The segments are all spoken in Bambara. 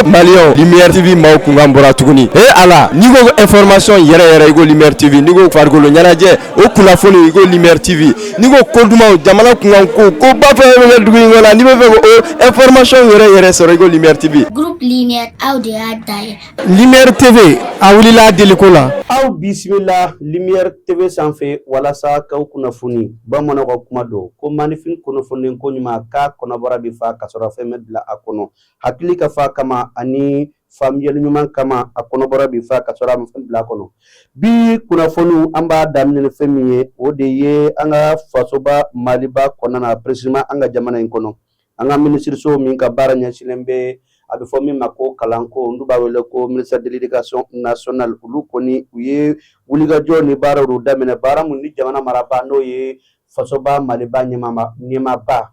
Malion Lumière TV maaw kunkan bɔra tuguni ala n'i ko information yɛrɛ i ko Lumière TV n'i ko farikolo ɲɛnajɛ o kunnafoni i ko Lumière TV n'i ko ko dumanw jamana kunkan ko ba fɛn bɛ kɛ dugu in kɔnɔ n'i bɛ fɛ o information yɛrɛ sɔrɔ i ko Lumière TV. Groupe Lumière aw de y'a dayɛlɛ. Lumière TV a wulila deliko la. Aw bisimila Lumière TV sanfɛ walasa k'aw kunnafoni bamananw ka kuma don ko manifin kunnafoni ko ɲuman k'a kɔnɔbara bi fa ka sɔrɔ fɛn bɛ bila a kɔnɔ hakili ka fa kama ani faamuyali ɲuman kama a kɔnɔbara bi fa ka sɔrɔ a ma fɛn bila a kɔnɔ bi kunnafoni an b'a daminɛ fɛn min ye o de ye an ka fasoba Maliba kɔnɔna na précisément an ka jamana in kɔnɔ an ka minisiriso min ka baara ɲɛsinnen bɛ a bɛ fɔ min ma ko kalanko n'u b'a wele ko ministère de l'éducation nationale olu kɔni u ye wulikajɔ ni baaraw daminɛ baara mun ni jamana marabaa n'o ye fasoba Maliba ɲɛmaaba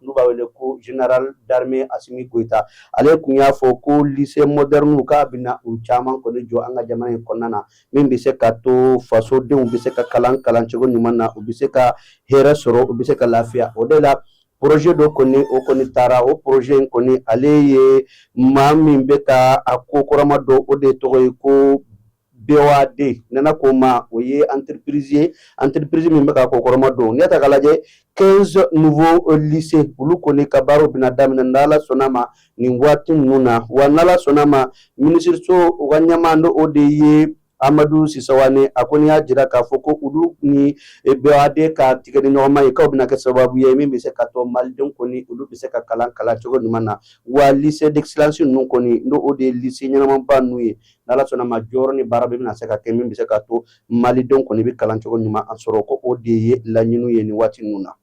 n'u b'a wele ko général d'armée Assimi Goïta ale kun y'a fɔ ko lycée moderne k'a bɛna u caman kɔni jɔ an ka jamana in kɔnɔna na min bɛ se ka to fasodenw bɛ se ka kalan cogo ɲuman na u bɛ se ka hɛrɛ sɔrɔ u bɛ se ka lafiya o de la projet dɔ kɔni o kɔni taara o projet in kɔni ale ye maa min bɛ ka a ko kɔrɔma dɔ o de tɔgɔ ye ko BOAD nana ko ma o ye entreprise min bɛ ka ko kɔrɔma dɔ n'i y'a ta k'a lajɛ 15 nouveaux lycées olu kɔni ka baaraw bɛna daminɛ n'Ala sɔnna ma nin waati ninnu na wa n'Ala sɔnna ma minisiriso u ka ɲɛmaa n'o de ye Amadou Sisawane a kɔni y'a jira k'a fɔ ko olu ni BOAD ka tigɛ ni ɲɔgɔn ma ye k'aw bɛna kɛ sababu ye min bɛ se ka to malidenw kɔni olu bɛ se ka kalan cogo ɲuman na wa lycée d'excellence ninnu kɔni n'o de ye lycée ɲɛnamaba ninnu ye n'Ala sɔnna ma jɔyɔrɔ ni baara bɛ bɛna se ka kɛ min bɛ se ka to malidenw kɔni bɛ kalan cogo ɲuman a sɔrɔ ko o de ye laɲiniw ye nin waati ninnu na.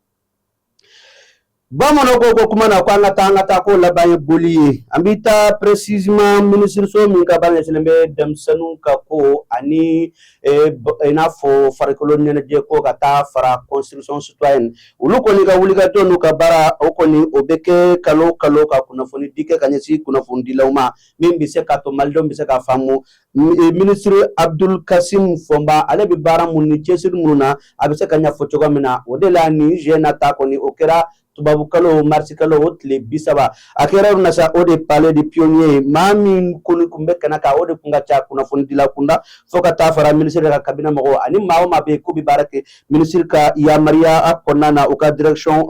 Bamananw ko kuma na ko an ka taa ko laban ye boli ye an bɛ taa précisément minisiriso min ka baara ɲɛsinnen bɛ denmisɛnninw ka ko ani i n'a fɔ farikolo ɲɛnajɛ ko ka taa fara construction citoyenne olu kɔni ka wulikajɔ n'u ka baara o kɔni o bɛ kɛ kalo ka kunnafoni di kɛ ka ɲɛsin kunnafonidilaw ma min bɛ se ka to malidenw bɛ se ka faamu ministre Abdul Kasim Fɔnba ale bɛ baara mun ni cɛsiri minnu na a bɛ se ka ɲɛfɔ cogo min na o de la nin juin nata kɔni o kɛra tubabukalo marsikalo o tile 30 a kɛra yɔrɔ min na sa o de palais de pionnier maa min kɔni kun bɛ kɛnɛ kan o de kun ka ca kunnafonidila kunda fo ka taa fara ministre ka cabinet mɔgɔw ani maa o maa bɛ yen k'u bɛ baara kɛ ministre ka yamaruya kɔnɔna na u ka direction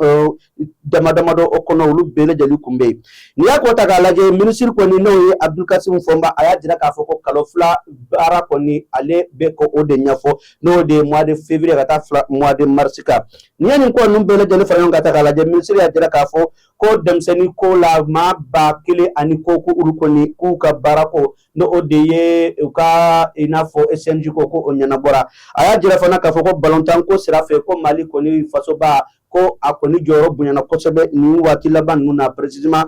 damadɔ o kɔnɔ olu bɛɛ lajɛlen kun bɛ yen n'i y'a ko ta k'a lajɛ ministre kɔni n'o ye Abdul Kasim Fɔnba a y'a jira k'a fɔ ko kalo fila baara kɔni ale bɛ ko o de ɲɛfɔ n'o de ye mois de février ka taa mois de mars kan n'i ye nin ko ninnu bɛɛ lajɛlen fara ɲɔgɔn kan ta k'a lajɛ ministre y'a jira k'a fɔ ko denmisɛnnin ko la maa 1000 ani ko olu kɔni k'u ka baara ko n'o de ye u ka i n'a fɔ SNJ ko o ɲɛnabɔra a y'a jira fana k'a fɔ ko balontan ko sira fɛ ko Mali kɔni fasoba ko a kɔni jɔyɔrɔ bonyana kosɛbɛ nin waati laban ninnu na précisément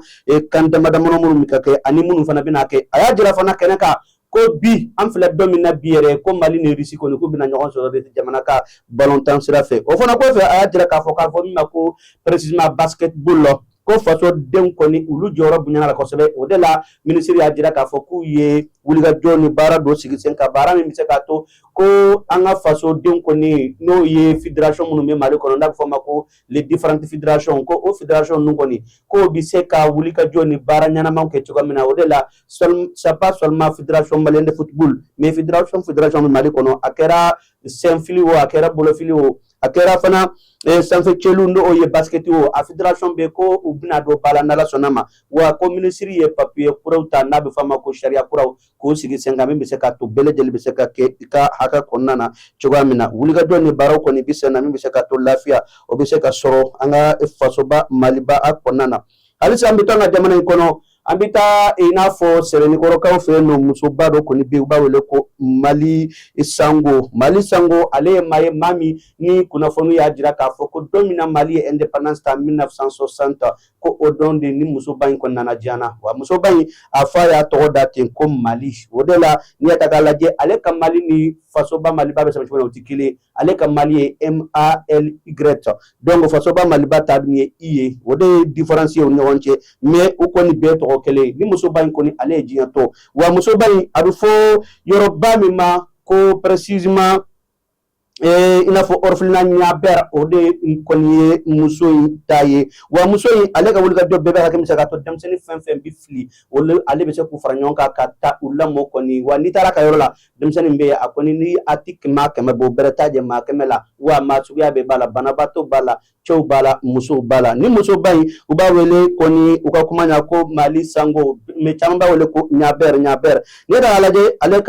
kan damadamani minnu bɛ ka kɛ ani minnu fana bɛna kɛ a y'a jira fana kɛnɛ kan ko bi an filɛ don min na bi yɛrɛ ko Mali ni Russie kɔni k'u bɛna ɲɔgɔn sɔrɔ de jamana ka balontan sira fɛ o fana kɔfɛ a y'a jira k'a fɔ min ma ko précisément basketball la ko fasodenw kɔni olu jɔyɔrɔ bonyana la kosɛbɛ o de la ministre y'a jira k'a fɔ k'u ye wulikajɔ ni baara dɔ sigi sen kan baara min bɛ se k'a to ko an ka fasodenw kɔni n'o ye fédération minnu bɛ Mali kɔnɔ n'a bɛ fɔ ma ko les différentes fédérations ko o fédération ninnu kɔni k'o bɛ se ka wulikajɔ ni baara ɲɛnamaw kɛ cogo min na o de la c'est pas seulement fédération malienne de football mais fédération bɛ Mali kɔnɔ a kɛra senfili o a kɛra bolofili o a kɛra fana sanfɛ cɛlu n'o ye basket o a fédération bɛ ko u bɛna don ba la n'Ala sɔnna ma wa ko ministre ye papier kuraw ta n'a bɛ fɔ ma ko sariya kuraw k'o sigi sen kan min bɛ se ka to bɛɛ lajɛlen bɛ se ka kɛ i ka hakɛ kɔnɔna na cogoya min na wulikajɔ ni baaraw kɔni bɛ sen na min bɛ se ka to lafiya o bɛ se ka sɔrɔ an ka fasoba Maliba kɔnɔna na halisa an bɛ to an ka jamana in kɔnɔ an bɛ taa i n'a fɔ sɛbɛnnikɔrɔkaw fɛ yen nɔ musoba dɔ kɔni bɛ yen u b'a wele ko Mali Sango ale ye maa ye maa min ni kunnafoni y'a jira k'a fɔ ko don min na Mali ye indépendance ta 1960 ko o don de ni musoba in kɔni nana diɲɛ na wa musoba in a fa y'a tɔgɔ da ten ko Mali o de la n'i y'a ta k'a lajɛ ale ka Mali ni fasoba Maliba bɛ sɛbɛn cogo min na o tɛ kelen ye ale ka Mali ye MALY donc fasoba Maliba ta dun ye I ye o de ye différence ye u ni ɲɔgɔn cɛ mais u kɔni bɛɛ tɔgɔ kelen ni musoba in kɔni ale ye diɲɛ tɔ wa musoba in a bɛ fɔ yɔrɔba min ma ko précisément i n'a fɔ orphelinat ɲabɛr o de kɔni ye muso in ta ye wa muso in ale ka wuli ka jɔ bɛɛ bɛ hakɛ min se k'a to denmisɛnnin fɛn fɛn bi fili ale bɛ se k'u fara ɲɔgɔn kan ka taa u lamɔ kɔni wa n'i taara ka yɔrɔ la denmisɛnnin bɛ yen a kɔni ni a ti maa kɛmɛ bɔ bɛrɛ t'a jɛ maa kɛmɛ la wa maa suguya bɛɛ b'a la banabaatɔ b'a la cɛw b'a la musow b'a la ni muso ba in u b'a wele kɔni u ka kuma ɲa ko Mali Sango mais caman b'a wele ko ɲabɛr n'i yɛrɛ y'a lajɛ ale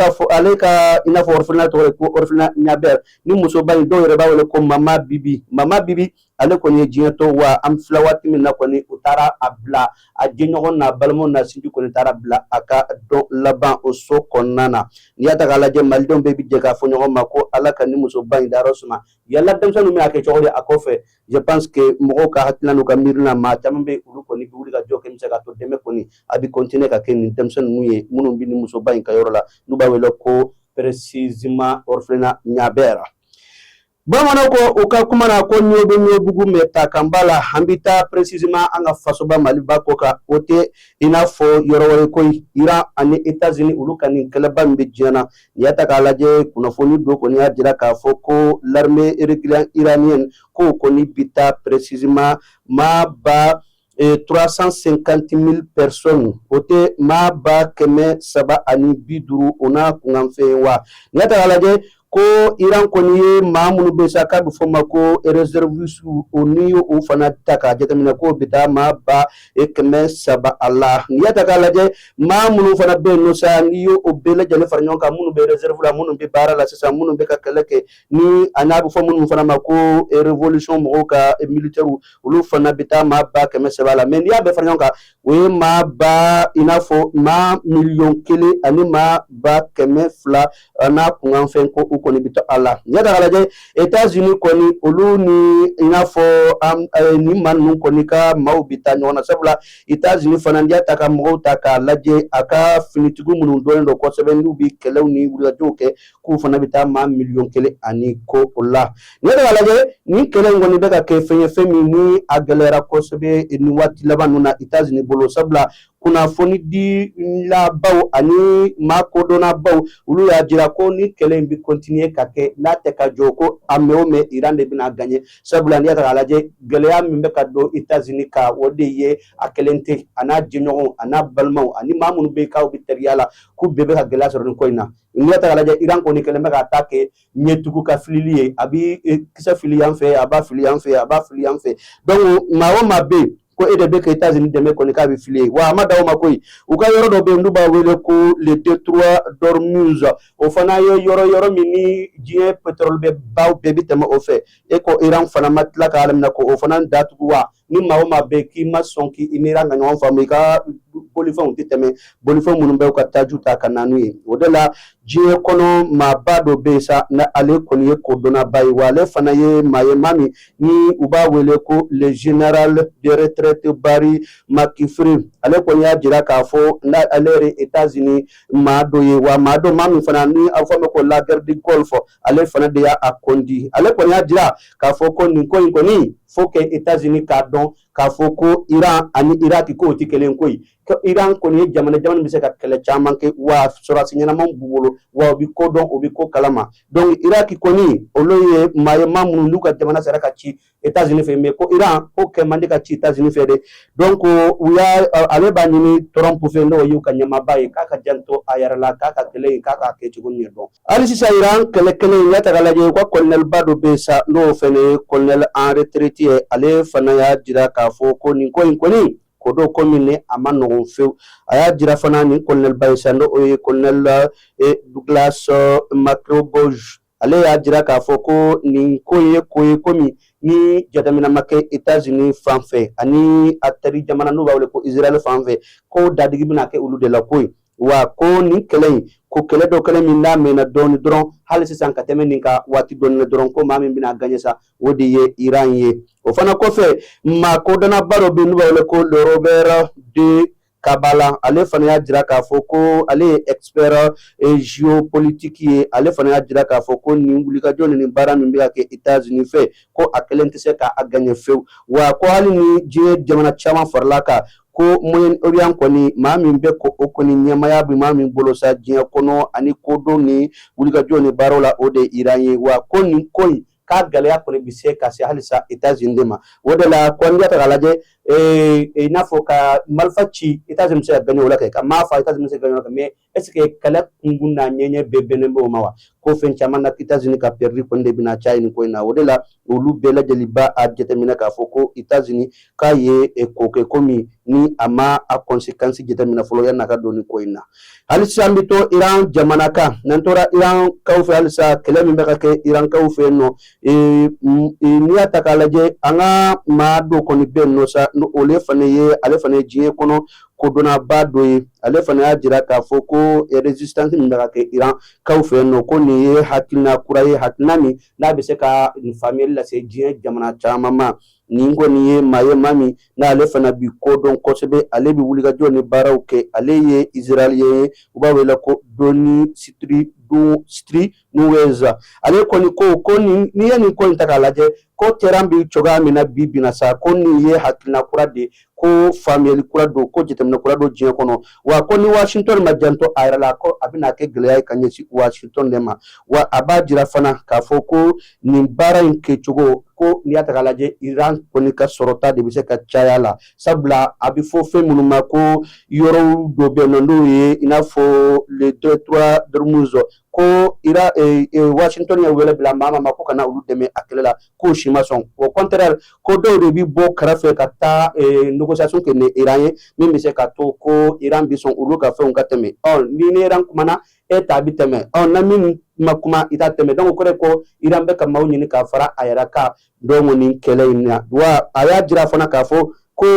ka i n'a fɔ orphelinat tɔgɔ ye ko orphelinat ɲabɛr ni muso ba in dɔw yɛrɛ b'a wele ko Mama Bibi ale kɔni ye diɲɛ to wa an filɛ waati min na kɔni u taara a bila a jɛɲɔgɔn n'a balimaw n'a sinji kɔni taara bila a ka dɔn laban o so kɔnɔna na n'i y'a ta k'a lajɛ malidenw bɛɛ bi jɛ k'a fɔ ɲɔgɔn ma ko ala ka ni muso ba in dayɔrɔ suma yala denmisɛnninw bɛ a kɛ cogo di a kɔfɛ je pense que mɔgɔw ka hakilina n'u ka miiri la maa caman bɛ olu kɔni bi wuli ka jɔ kɛ min se ka to dɛmɛ kɔni a bi continuer ka kɛ nin denmisɛnnin ninnu ye minnu bi ni muso ba in ka yɔrɔ la n'u b'a wele ko précisément orphelinat ɲabɛr bamananw ko u ka kuma na ko ɲɔ bɛ ɲɔbugu mɛ ta kan b'a la an bɛ taa précisément an ka fasoba maliba ko kan o tɛ i n'a fɔ yɔrɔ wɛrɛ koyi Iran ani États-Unis olu ka nin kɛlɛba min bɛ diɲɛ na n'i y'a ta k'a lajɛ kunnafoni dɔ kɔni y'a jira k'a fɔ ko l'armée régulière iranienne k'o kɔni bɛ taa précisément maa ba 350,000 personnes o tɛ maa ba 350 o n'a kunkanfɛn wa n'i y'a ta k'a lajɛ ko Iran kɔni ye maa minnu bɛ sa k'a bɛ fɔ ma ko réservistes o n'i y'o fana ta k'a jateminɛ k'o bɛ taa maa ba 300 a la n'i y'a ta k'a lajɛ maa minnu fana bɛ yen nɔ sa n'i y'o bɛɛ lajɛlen fara ɲɔgɔn kan minnu bɛ réserve la minnu bɛ baara la sisan minnu bɛ ka kɛlɛ kɛ ni a n'a bɛ fɔ minnu fana ma ko révolution mɔgɔw ka militaires olu fana bɛ taa maa ba 300 la mais n'i y'a bɛɛ fara ɲɔgɔn kan o ye maa ba i n'a fɔ maa 1,000,000 ani maa ba 200 n'a kunkanfɛn ko u kɔni bɛ to a la n'i y'a ta k'a lajɛ États-Unis kɔni olu ni i n'a fɔ ni maa ninnu kɔni ka maaw bɛ taa ɲɔgɔn na sabula États-Unis fana n'i y'a ta ka mɔgɔw ta k'a lajɛ a ka finitigiw minnu dɔnnen don kosɛbɛ n'u bɛ kɛlɛw ni wulikajɔw kɛ k'u fana bɛ taa maa 1,000,000 ani ko o la n'i y'a ta k'a lajɛ nin kɛlɛ in kɔni bɛ ka kɛ fɛn ye fɛn min ni a gɛlɛyara kosɛbɛ nin waati laban ninnu na États-Unis bolo sabula kunnafoni di labaw ani maa kodɔnnabaw olu y'a jira ko ni kɛlɛ in bɛ continuer ka kɛ n'a tɛ ka jɔ ko a mɛn o mɛn Iran de bɛna gagner sabula n'i y'a ta k'a lajɛ gɛlɛya min bɛ ka don États-Unis kan o de ye a kelen tɛ a n'a jɛɲɔgɔnw a n'a balimaw ani maa minnu bɛ yen k'aw bɛ teriya la k'u bɛɛ bɛ ka gɛlɛya sɔrɔ nin ko in na n'i y'a ta k'a lajɛ Iran kɔni kɛlen bɛ ka taa kɛ ɲɛtugu ka filili ye a bɛ kisɛ fili yan fɛ a b'a fili yan fɛ a b'a fili yan fɛ donc maa o maa bɛ yen ko e de bɛ ka États-Unis dɛmɛ kɔni k'a bɛ fili ye wa a ma da o ma koyi u ka yɔrɔ dɔ bɛ yen n'u b'a wele ko le détroit d'Ormuz o fana ye yɔrɔ min ni diɲɛ pétrole bɛ baw bɛɛ bɛ tɛmɛ o fɛ e ko Iran fana ma tila k'a minɛ ko o fana datugu wa ni maa o maa bɛ yen k'i ma sɔn k'i ni Iran ka ɲɔgɔn faamu i ka bolifɛnw tɛ tɛmɛ bolifɛn minnu bɛ u ka taaju ta ka na n'u ye o de la diɲɛ kɔnɔ maaba dɔ bɛ yen sa na ale kɔni ye kodɔnnaba ye wa ale fana ye maa ye maa min ni u b'a wele ko le général de retraite Barry McInerney ale kɔni y'a jira k'a fɔ n'ale yɛrɛ États-Unis maa dɔ ye wa maa dɔ maa min fana ni a fɔ ma ko la guerre du Golfe ale fana de y'a kondi ale kɔni y'a jira k'a fɔ ko nin ko in kɔni faut que États-Unis k'a dɔn k'a fɔ ko Iran ani Iraki k'o tɛ kelen ko ye ko Iran kɔni ye jamana bɛ se ka kɛlɛ caman kɛ wa sɔrɔdasi ɲɛnamaw b'u bolo wa u bɛ ko dɔn u bɛ ko kalama donc Iraki kɔni olu ye maa ye maa minnu n'u ka jamana sera ka ci États-Unis fɛ mais ko Iran ko kɛ man di ka ci États-Unis fɛ dɛ donc u y'a ale b'a ɲini Trump fɛ n'o y'u ka ɲɛmaaba ye k'a ka janto a yɛrɛ la k'a ka kɛlɛ in k'a k'a kɛ cogo min dɔn hali sisan Iran kɛlɛ kelen in y'a ta k'a lajɛ u ka colonel-ba dɔ bɛ yen sa n'o fana ye colonel en retraite ye ale fana y'a jira k'a fɔ ko nin ko in kɔni ko dɔ komi ne a ma nɔgɔn fewu a y'a jira fana nin colonel-ba ye sa n'o ye colonel Douglas McRoberge ale y'a jira k'a fɔ ko nin ko ye ko ye komi ni jateminɛ ma kɛ États-Unis fan fɛ ani a teri jamana n'u b'a wele ko Israël fan fɛ ko dadigi bɛna kɛ olu de la ko ye wa ko nin kɛlɛ in ko kɛlɛ dɔ kɛlɛ min n'a mɛnna dɔɔni dɔrɔn hali sisan ka tɛmɛ nin ka waati dɔɔni na dɔrɔn ko maa min bɛna gagner sa o de ye Iran ye o fana kɔfɛ maa kodɔnnaba dɔ bɛ yen n'u b'a wele ko le Robert de Kabbalah ale fana y'a jira k'a fɔ ko ale ye expert géopolitique ye ale fana y'a jira k'a fɔ ko nin wulikajɔ ni nin baara min bɛ ka kɛ États-Unis fɛ ko a kelen tɛ se k'a gagner fewu wa ko hali ni diɲɛ jamana caman farala kan ko Moyen Orient kɔni maa min bɛ ko o kɔni ɲɛmaya bi maa min bolo sa diɲɛ kɔnɔ ani kodɔn ni wulikajɔ ni baaraw la o de Iran ye wa ko nin ko in k'a gɛlɛya kɔni bi se ka se halisa États-Unis de ma o de la ko n'i y'a ta k'a lajɛ i n'a fɔ ka marifa ci États-Unis bɛ se ka gagner o la kɛ ka maa fa États-Unis bɛ se ka gagner o la mais est-ce que kɛlɛ kunkun n'a ɲɛɲɛ bɛɛ bɛnnen bɛ o ma wa ko fɛn caman na États-Unis ka perdre kɔni de bɛna caya nin ko in na o de la olu bɛɛ lajɛlen ba a jateminɛ k'a fɔ ko États-Unis k'a ye ko kɛ komi ni a ma a conséquence jateminɛ fɔlɔ yan'a ka don nin ko in na halisa an bɛ to Iran jamana kan n'an tora Iran kaw fɛ halisa kɛlɛ min bɛ ka kɛ Iran kaw fɛ yen nɔ n'i y'a ta k'a lajɛ an ka maa dɔ kɔni bɛ yen nɔ sa ale fana ye diɲɛ kɔnɔ kodɔnnaba dɔ ye ale fana y'a jira k'a fɔ ko résistance min bɛ ka kɛ Iran kaw fɛ yen nɔ ko nin ye hakilina kura ye hakilina min n'a bɛ se ka faamuyali lase diɲɛ jamana caman ma nin kɔni ye maa ye maa min n'ale fana bi kodɔn kosɛbɛ ale bi wulikajɔ ni baaraw kɛ ale ye Israelien ye u b'a wele ko Doni Stri Nuweza ale kɔni ko n'i ye nin ko in ta k'a lajɛ ko Tehran bi cogoya min na bi na sa ko nin ye hakilina kura de ko faamuyali kura don ko jateminɛ kura don diɲɛ kɔnɔ wa ko ni Washington ma janto a yɛrɛ la ko a bɛna kɛ gɛlɛya ye ka ɲɛsin Washington de ma wa a b'a jira fana k'a fɔ ko nin baara in kɛcogo ko n'i y'a ta k'a lajɛ Iran kɔni ka sɔrɔta de bɛ se ka caya la sabula a bɛ fɔ fɛn minnu ma ko yɔrɔw dɔ bɛ yen nɔ n'o ye i n'a fɔ le territoire d'Ormuz ko Washington ye wele bila maa ma ko kana olu dɛmɛ a kɛlɛ la k'o si ma sɔn au contraire ko dɔw de bɛ bɔ kɛrɛfɛ ka taa négociation kɛ ni Iran ye min bɛ se ka to ko Iran bɛ sɔn olu ka fɛnw ka tɛmɛ ni Iran kumana e t'a bɛ tɛmɛ na min ma kuma i t'a tɛmɛ donc o kɔrɔ ye ko Iran bɛ ka maaw ɲini ka fara a yɛrɛ kan donc nin kɛlɛ in na wa a y'a jira fana k'a fɔ ko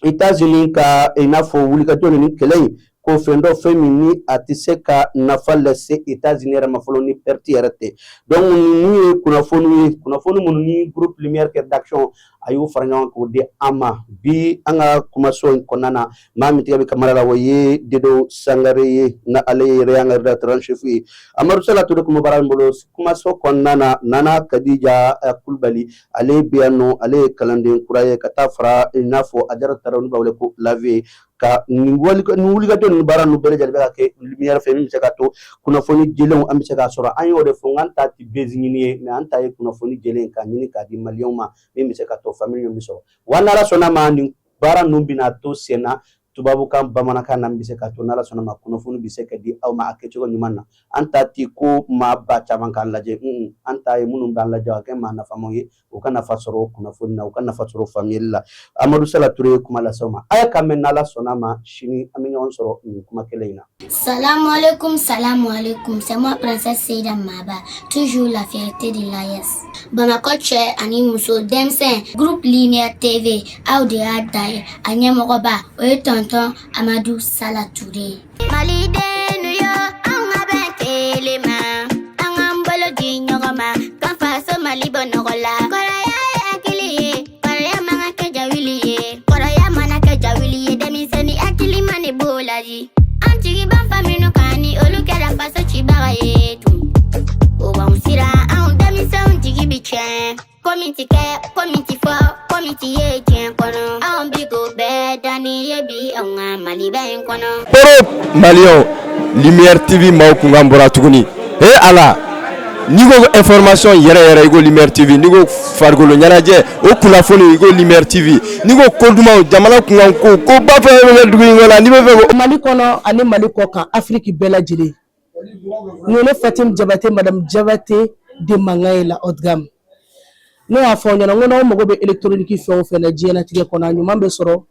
États-Unis ka i n'a fɔ wulikajɔ ni kɛlɛ in ko fɛn dɔ fɛn min ni a tɛ se ka nafa lase États-Unis yɛrɛ ma fɔlɔ ni perte yɛrɛ tɛ donc ninnu ye kunnafoni minnu ni groupe lumière kɛ d'action a y'o fara ɲɔgɔn k'o di an ma bi an ka kumaso in kɔnɔna na maa min tigɛ bɛ kamara la o ye Dedo Sangare ye na ale yɛrɛ y'an ka rédacteur en chef ye Amadu Salatu de kun bɛ baara min bolo kumaso kɔnɔna na Nana Kadija Kulibali ale bɛ yan nɔ ale ye kalanden kura ye ka taa fara i n'a fɔ Ajara Taraw n'u b'a wele ko Lave ka nin wulikajɔ ni baara ninnu bɛɛ lajɛlen bɛ ka kɛ lumière fɛ min bɛ se ka to kunnafoni jɛlenw an bɛ se k'a sɔrɔ an y'o de fɔ n ta ti base ɲini ye mais an ta ye kunnafoni jɛlen k'a ɲini k'a di maliyɛnw ma min bɛ se ka to famille min sɔrɔ wa n'Ala sɔnna ma nin baara ninnu bɛna to sen na tubabukan bamanankan na bɛ se ka to n'Ala sɔnna ma kunnafoni bɛ se ka di aw ma a kɛcogo ɲuman na an ta ti ko maa ba caman k'an lajɛ an ta ye minnu b'an lajɛ a kɛ maa nafamaw ye u ka nafa sɔrɔ o kunnafoni na u ka nafa sɔrɔ faamuyali la Amadu Sala Ture ye kuma lase aw ma a ye ka mɛn n'Ala sɔnna ma sini an bɛ ɲɔgɔn sɔrɔ nin kuma kelen in na. Salam alaikum, c'est moi Princesse Seyda Maba, toujours la fierté de l'AES. Bamako cɛ ani muso denmisɛn groupe Lumière TV aw de y'a da ye a ɲɛmɔgɔba o ye tonton Amadu Sala Ture. Malidenu yo an ka bɛn kelen ma an k'an bolo di ɲɔgɔn ma k'an faso Mali bɔ nɔgɔ la. Kɔrɔya ye hakili ye kɔrɔya man ka kɛ jawili ye kɔrɔya mana kɛ jawili ye denmisɛnnin hakili ma ne b'o laji. An jigi b'an fa minnu kan ni olu kɛra faso cibaga ye tun o b'anw siran anw denmisɛnw jigi bi tiɲɛ komi ti kɛ komi ti fɔ komi ti ye tiɲɛ kɔnɔ anw bi ko bɛɛ danni ye bi anw ka Maliba in kɔnɔ. Europe Maliyɛnw Lumière TV maaw kunkan bɔra tuguni Ala n'i ko information yɛrɛ i ko Lumière TV n'i ko farikolo ɲɛnajɛ o kunnafoni i ko Lumière TV n'i ko ko dumanw jamana kunkan ko ba fɛn fɛn bɛ dugu in kɔnɔ n'i bɛ fɛ ko Mali kɔnɔ ani Mali kɔ kan Afrique bɛɛ lajɛlen ni ne Fatim Jabate Madame Jabate de Mangaye la haut de gamme ne y'a fɔ ɲɛna ko n'aw mago bɛ électronique fɛn o fɛn na diɲɛlatigɛ kɔnɔ a ɲuman bɛ sɔrɔ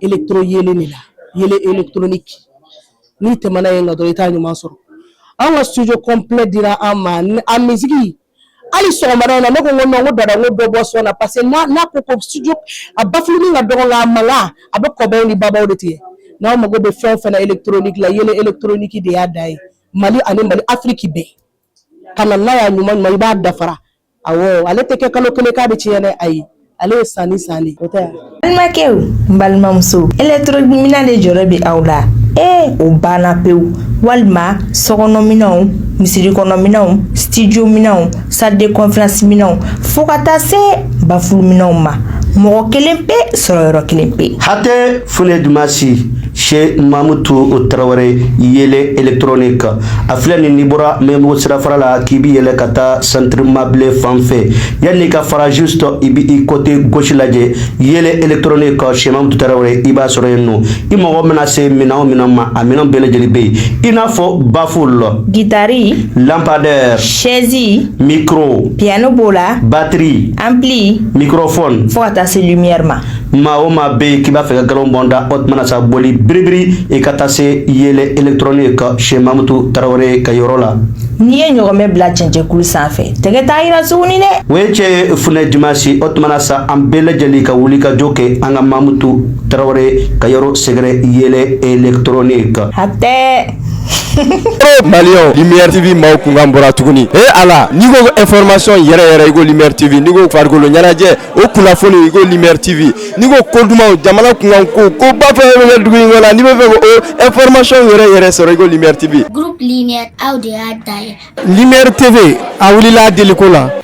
électro yelen de la yelen électronique n'i tɛmɛna yen nka dɔrɔn i t'a ɲuman sɔrɔ an ka studio complet dira an ma a musique hali sɔgɔmada in na ne ko non ko dada ko dɔ bɔ sɔn na parce que n'a ko ko studio a bafulu min ka dɔgɔ nka a mankan a bɛ kɔbaw ni babaw de tigɛ n'aw mago bɛ fɛn o fɛn na électronique la yelen électronique de y'a da ye Mali ani Mali Afrique bɛɛ ka na n'a y'a ɲuman ɲuman i b'a dafara awɔ ale tɛ kɛ kalo kelen k'a bɛ tiɲɛ dɛ ayi ale ye sanni o tɛ balimakɛw n balimamuso électronique minɛn de jɔrɔ bɛ aw la o banna pewu walima sɔkɔnɔminɛnw misiri kɔnɔminɛnw studio minɛnw salle de conférence minɛnw fo ka taa se bafulu minɛnw ma mɔgɔ kelen pe sɔrɔ yɔrɔ kelen pe. Hate Fune Dumasi Che Mamutu Traoré yele électronique a filɛ ni bɔra Membo Sirafara la k'i bi yɛlɛ ka taa centre meublé fan fɛ yanni ka fara juste i bi i côté gauche lajɛ yele électronique Che Mamutu Traoré i b'a sɔrɔ yen nɔ i mɔgɔ mana se minɛn o minɛn ma a minɛn bɛɛ lajɛlen bɛ yen i n'a fɔ baffle, guitare, lampadaire, chaise, micro, piano b'o la, batterie, ampli, microphone fo ka taa se lumière ma. Maa o maa bɛ yen k'i b'a fɛ ka galon bɔnda o tuma na sa boli biribiri i ka taa se yele électronique Che Mamutu Traoré ka yɔrɔ la. N'i ye ɲɔgɔnmɛ bila cɛncɛnkulu sanfɛ tɛgɛ t'a yira tuguni dɛ. O ye cɛ ye Fune Dumasi o tuma na sa an bɛɛ lajɛlen ka wuli ka jɔ kɛ an ka Mamutu Traoré ka yɔrɔ sɛgɛrɛ yele électronique. Hatɛ. Malion Lumière TV maaw kunkan bɔra tuguni ala n'i ko information yɛrɛ i ko Lumière TV n'i ko farikolo ɲɛnajɛ o kunnafoni i ko Lumière TV n'i ko ko dumanw jamana kunkan ko ba fɛn bɛ kɛ dugu in kɔnɔ n'i bɛ fɛ ko information yɛrɛ sɔrɔ i ko Lumière TV. Groupe Lumière aw de y'a da ye. Lumière TV a wulila a deliko la.